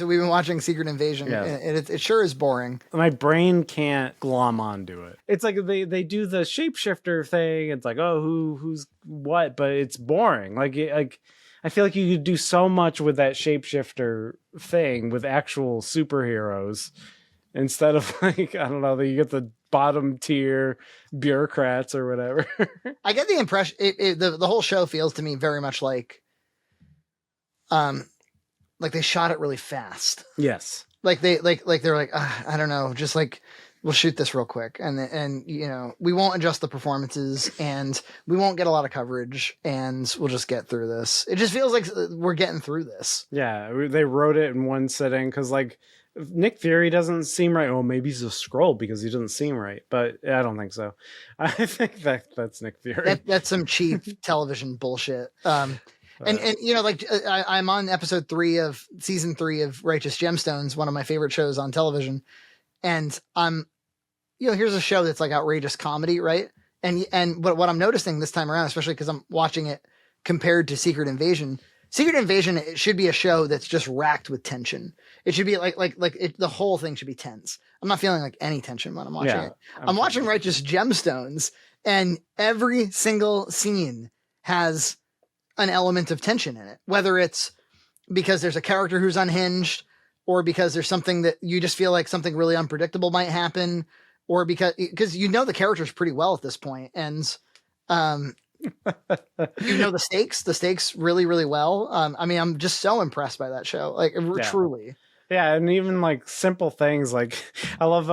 So we've been watching Secret Invasion, and it sure is boring. My brain can't glom onto it. It's like they do the shapeshifter thing. It's like, oh, who's what, but it's boring. Like I feel like you could do so much with that shapeshifter thing with actual superheroes instead of like, I don't know, that you get the bottom tier bureaucrats or whatever. I get the impression the whole show feels to me very much like they shot it really fast. Yes. Like they're like, I don't know, just like, we'll shoot this real quick. And, you know, we won't adjust the performances and we won't get a lot of coverage and we'll just get through this. It just feels like we're getting through this. Yeah. They wrote it in one sitting. Cause like Nick Fury doesn't seem right. Oh, maybe he's a Skrull because he doesn't seem right, but I don't think so. I think that's Nick Fury. That's some cheap television bullshit. And you know, like I'm on episode 3 of season 3 of Righteous Gemstones, one of my favorite shows on television. And you know, here's a show that's like outrageous comedy, right? But what I'm noticing this time around, especially because I'm watching it compared to Secret Invasion, it should be a show that's just racked with tension. It should be the whole thing should be tense. I'm not feeling like any tension when I'm watching it. I'm watching Righteous Gemstones, and every single scene has an element of tension in it, whether it's because there's a character who's unhinged, or because there's something that you just feel like something really unpredictable might happen, or because you know the characters pretty well at this point, and you know the stakes really, really well. I mean, I'm just so impressed by that show, like truly. Yeah, and even like simple things like I love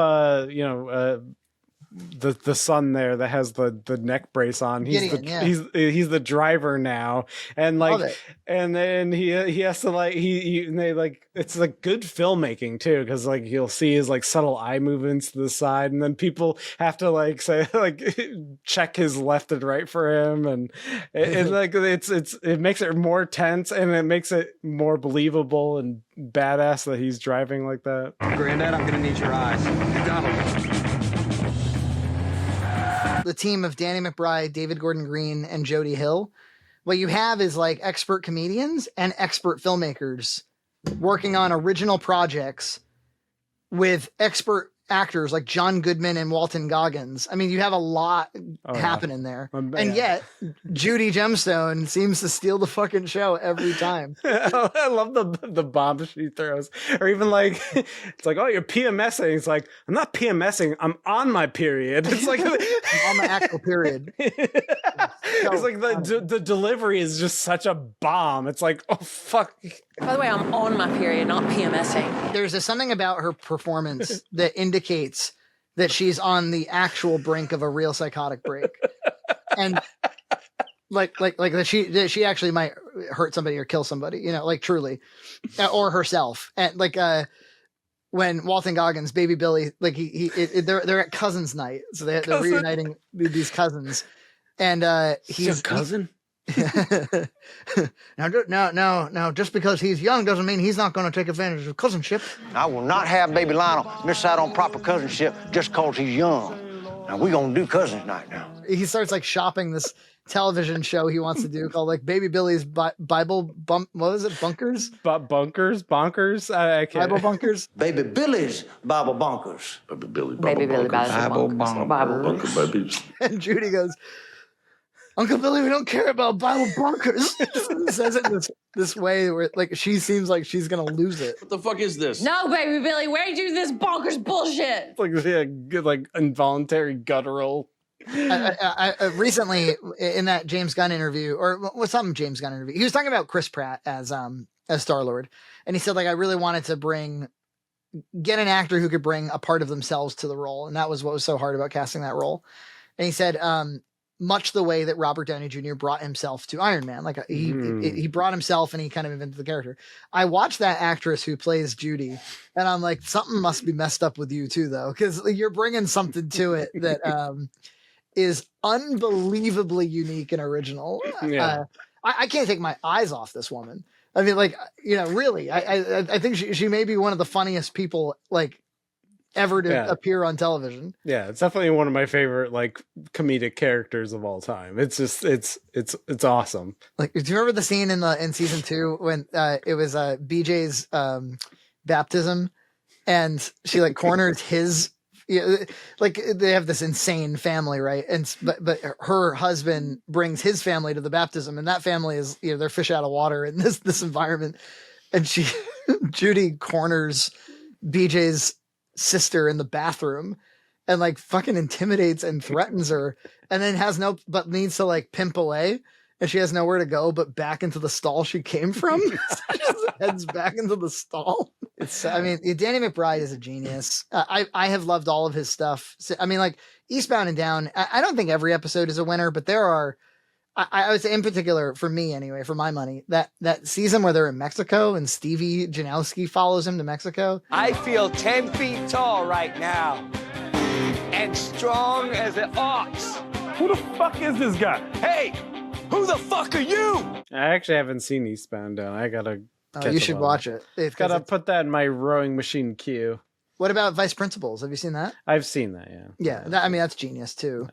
the son there that has the neck brace on. He's the driver now, and like and then he has to like they like, it's like good filmmaking too, because like you'll see his like subtle eye movements to the side, and then people have to like say like check his left and right for him, and it like it makes it more tense, and it makes it more believable and badass that he's driving like that. Granddad, I'm gonna need your eyes. You got them. The team of Danny McBride, David Gordon Green, and Jody Hill, what you have is like expert comedians and expert filmmakers working on original projects with expert actors like John Goodman and Walton Goggins. I mean, you have a lot happening there. And yet Judy Gemstone seems to steal the fucking show every time. I love the bomb she throws. Or even like, it's like, oh, you're PMSing. It's like, I'm not PMSing. I'm on my period. It's like, I'm on my actual period. It's like the delivery is just such a bomb. It's like, oh, fuck. By the way, I'm on my period, not PMSing. There's something about her performance that indicates that she's on the actual brink of a real psychotic break. And like that she actually might hurt somebody or kill somebody, you know, like truly, or herself. And like, when Walton Goggins, Baby Billy, like they're at cousins night. So they're reuniting these cousins. And he's your cousin. Now, just because he's young doesn't mean he's not going to take advantage of cousinship. I will not have baby Lionel miss out on proper cousinship just because he's young. Now, we're going to do cousins night now. He starts like shopping this television show he wants to do called like Baby Billy's Bible What was it? Bunkers? Bonkers? I can't. Bible Bunkers? Baby Billy's Bible Bunkers. Baby Billy Bible Bunkers. And Judy goes, Uncle Billy, we don't care about Bible bunkers. Says it in this way where like she seems like she's gonna lose it. What the fuck is this? No, Baby Billy, where you do this bonkers bullshit? It's like good, like involuntary guttural. I recently in that James Gunn interview, or what's some James Gunn interview, he was talking about Chris Pratt as Star-Lord, and he said like I really wanted to get an actor who could bring a part of themselves to the role, and that was what was so hard about casting that role. And he said, much the way that Robert Downey Jr. brought himself to Iron Man. Like he brought himself and he kind of invented the character. I watched that actress who plays Judy and I'm like, something must be messed up with you too, though. Cause you're bringing something to it that is unbelievably unique and original. Yeah. I can't take my eyes off this woman. I mean, like, you know, really, I think she may be one of the funniest people like ever to appear on television. Yeah, it's definitely one of my favorite like comedic characters of all time. It's just it's awesome. Like, do you remember the scene in season 2 when it was BJ's baptism, and she like corners his. Like they have this insane family, right? And but her husband brings his family to the baptism, and that family is they're fish out of water in this environment. And Judy corners BJ's sister in the bathroom, and like fucking intimidates and threatens her, and then but needs to like pimp away. And she has nowhere to go but back into the stall she came from. She just heads back into the stall. Danny McBride is a genius. I have loved all of his stuff. I mean, like Eastbound and Down, I don't think every episode is a winner, but there are, I would say in particular, for me anyway, for my money, that season where they're in Mexico and Stevie Janowski follows him to Mexico. I feel 10 feet tall right now and strong as an ox. Who the fuck is this guy? Hey! Who the fuck are you? I actually haven't seen Eastbound Down. I gotta. You should watch it. Gotta put that in my rowing machine queue. What about Vice Principals? Have you seen that? I've seen that. Yeah. Yeah. That's genius too.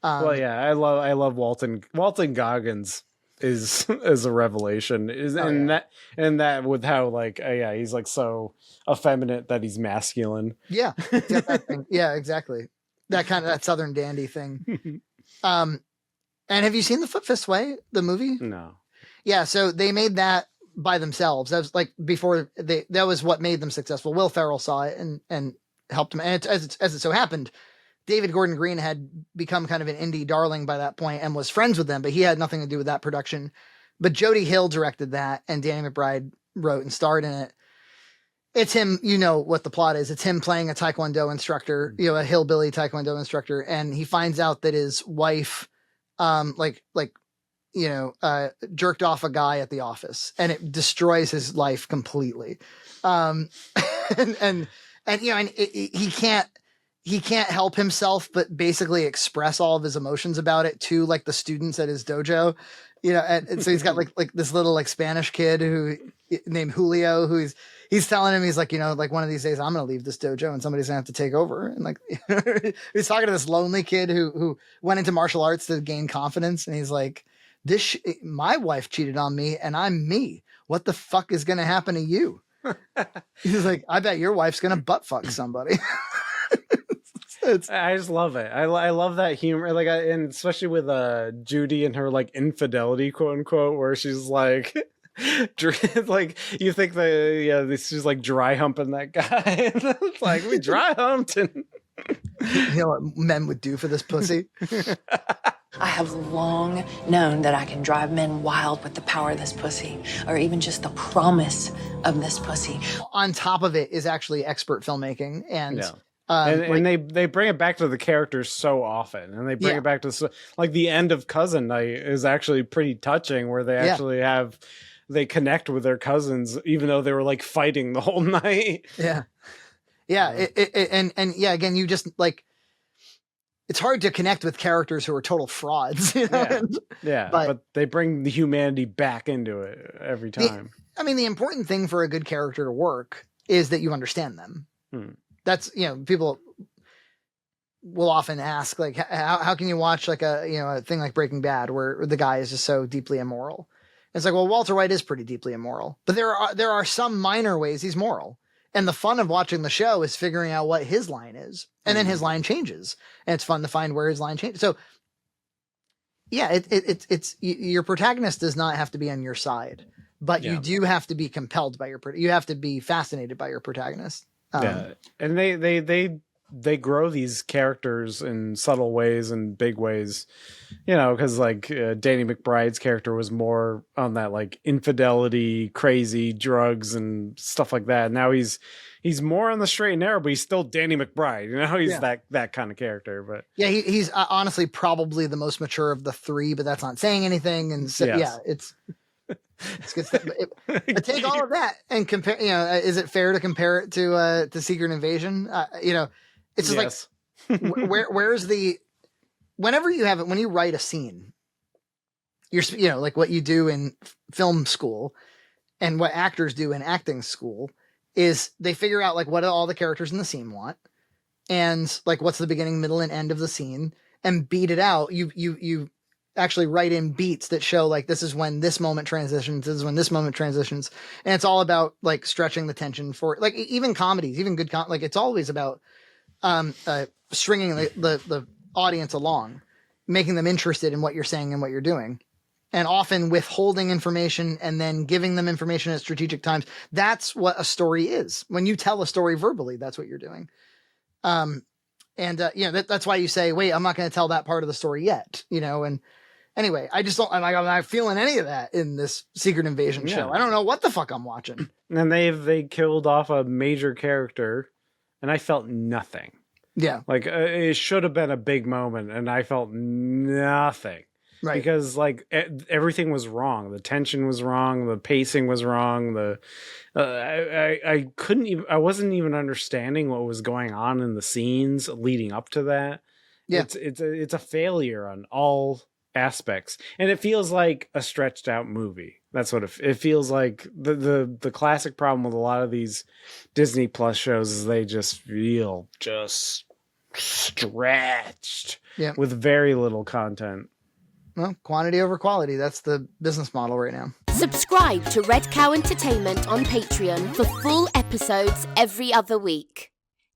Well, yeah. I love Walton. Walton Goggins is a revelation. That with how like he's like so effeminate that he's masculine. Yeah. That thing. Yeah. Exactly. That Southern dandy thing. And have you seen The Foot Fist Way, the movie? No. Yeah, so they made that by themselves. That was like before that was what made them successful. Will Ferrell saw it and helped him. And as it so happened, David Gordon Green had become kind of an indie darling by that point and was friends with them, but he had nothing to do with that production. But Jody Hill directed that, and Danny McBride wrote and starred in it. It's him, what the plot is. It's him playing a Taekwondo instructor, a hillbilly Taekwondo instructor, and he finds out that his wife jerked off a guy at the office, and it destroys his life completely. He can't help himself but basically express all of his emotions about it to like the students at his dojo, and so he's got like this little like Spanish kid named Julio, he's telling him, he's like, like one of these days I'm going to leave this dojo and somebody's gonna have to take over. And like, he's talking to this lonely kid who went into martial arts to gain confidence. And he's like, my wife cheated on me and I'm me. What the fuck is going to happen to you? He's like, I bet your wife's going to butt fuck somebody. I just love it. I love that humor, and especially with Judy and her like infidelity, quote unquote, where she's like, like you think this is like dry humping that guy. It's like we dry humped, and you know what men would do for this pussy. I have long known that I can drive men wild with the power of this pussy, or even just the promise of this pussy. On top of it is actually expert filmmaking, and they bring it back to the characters so often, and they bring it back to like the end of Cousin Night is actually pretty touching, where they actually they connect with their cousins, even though they were like fighting the whole night. Again, you just like, it's hard to connect with characters who are total frauds, but they bring the humanity back into it every time. The important thing for a good character to work is that you understand them. That's, people will often ask, like, how can you watch like a thing like Breaking Bad where the guy is just so deeply immoral? It's like, well, Walter White is pretty deeply immoral, but there are some minor ways he's moral. And the fun of watching the show is figuring out what his line is. And then his line changes, and it's fun to find where his line changes. So yeah, it's your protagonist does not have to be on your side, but you do have to be compelled by you have to be fascinated by your protagonist. And they grow these characters in subtle ways and big ways, because like Danny McBride's character was more on that like infidelity, crazy drugs and stuff like that. Now he's more on the straight and narrow, but he's still Danny McBride. He's that kind of character. But he's honestly probably the most mature of the three, but that's not saying anything. And so, it's good stuff. But take all of that and compare. Is it fair to compare it to Secret Invasion? It's just like where's the whenever you have it when you write a scene, you're like what you do in film school and what actors do in acting school is they figure out like what do all the characters in the scene want and like what's the beginning, middle, and end of the scene and beat it out. You actually write in beats that show like this is when this moment transitions, this is when this moment transitions, and it's all about like stretching the tension for like even comedies, even good like it's always about stringing the audience along, making them interested in what you're saying and what you're doing, and often withholding information and then giving them information at strategic times. That's what a story is. When you tell a story verbally, that's what you're doing. That's why you say, wait, I'm not going to tell that part of the story yet, and anyway, I'm not feeling any of that in this Secret Invasion show. I don't know what the fuck I'm watching. And they killed off a major character and I felt nothing. Yeah. Like it should have been a big moment and I felt nothing. Right. Because like everything was wrong. The tension was wrong. The pacing was wrong. I wasn't even understanding what was going on in the scenes leading up to that. Yeah. It's a failure on all aspects. And it feels like a stretched out movie. That's what it feels like. The classic problem with a lot of these Disney Plus shows is they just feel just stretched with very little content. Well, quantity over quality. That's the business model right now. Subscribe to Red Cow Entertainment on Patreon for full episodes every other week.